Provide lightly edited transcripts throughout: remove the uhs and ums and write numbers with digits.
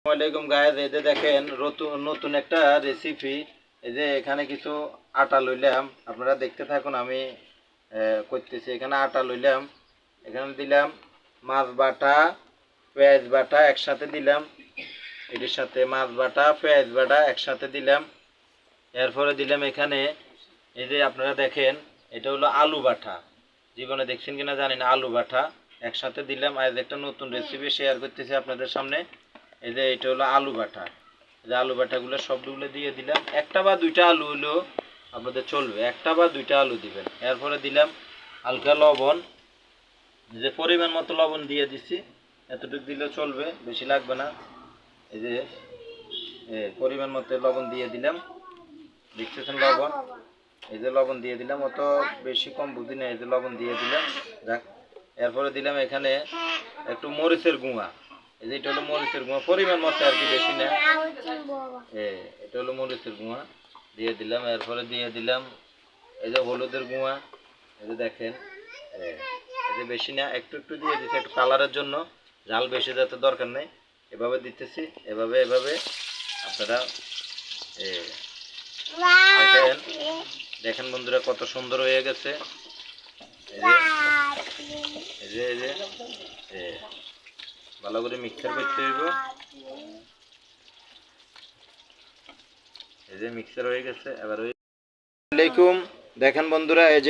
আসসালামাইকুম গাইজ, এই যে দেখেন নতুন একটা রেসিপি। এই যে এখানে কিছু আটা লইলাম, আপনারা দেখতে থাকুন। আমি করতেছি। এখানে আটা লইলাম, এখানে দিলাম মাছ বাটা, পেঁয়াজ বাটা একসাথে দিলাম। এটির সাথে মাছ বাটা, পেঁয়াজ বাটা একসাথে দিলাম। এরপরে দিলাম এখানে, এই যে আপনারা দেখেন, এটা হলো আলু বাটা। জীবনে দেখছেন কিনা জানি না, আলু বাটা একসাথে দিলাম। আজ একটা নতুন রেসিপি শেয়ার করতেছি আপনাদের সামনে। এই যে এটা হলো আলু বাটা। এই যে আলু বাটাগুলো সবগুলো দিয়ে দিলাম। একটা বা দুইটা আলু হলেও আপনাদের চলবে, একটা বা দুইটা আলু দিবেন। এরপরে দিলাম হালকা লবণ, যে পরিমাণ মতো লবণ দিয়ে দিছি। এতটুকু দিলেও চলবে, বেশি লাগবে না। এই যে পরিমাণ মতো লবণ দিয়ে দিলাম, দেখতেছেন লবণ। এই যে লবণ দিয়ে দিলাম, অত বেশি কম বুঝি না। এই যে লবণ দিয়ে দিলাম, যাক। এরপরে দিলাম এখানে একটু মরিচের গুঁড়া। এই যে এটা হলো মরিচের গুঁড়া, পরিমাণ মতো আর কি, বেশি না। এটা হলো মরিচের গুঁড়া দিয়ে দিলাম। এরপরে দিয়ে দিলাম এই যে হলুদের গুঁড়া। এই যে দেখেন, এই যে বেশি না, একটু একটু দিয়ে দিচ্ছি একটু কালারের জন্য। ঝাল বেশি যাতে দরকার নেই, এভাবে দিতেছি। এভাবে এভাবে আপনারা দেখেন। দেখেন বন্ধুরা, কত সুন্দর হয়ে গেছে। এই যে এই যে ভালো করে মিক্সার করতে হইব। এই যে মিক্সার হয়ে গেছে। এবার আসসালামাইকুম। দেখেন বন্ধুরা, এই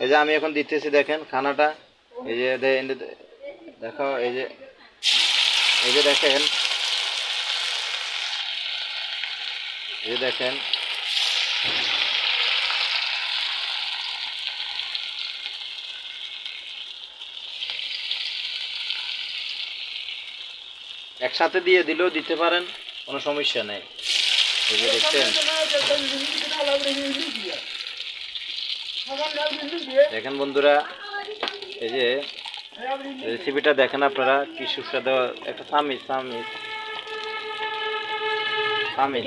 যে আমি এখন দিতেছি, দেখেন খানাটা। এই যে দেখো, এই যে দেখেন, এই যে দেখেন, একসাথে দিয়ে দিলেও দিতে পারেন, কোনো সমস্যা নেই। এই যে দেখছেন, দেখেন বন্ধুরা, এই যে রেসিপিটা দেখেন আপনারা, কি সুস্বাদু। একটা চামিচ চামিচ চামিচ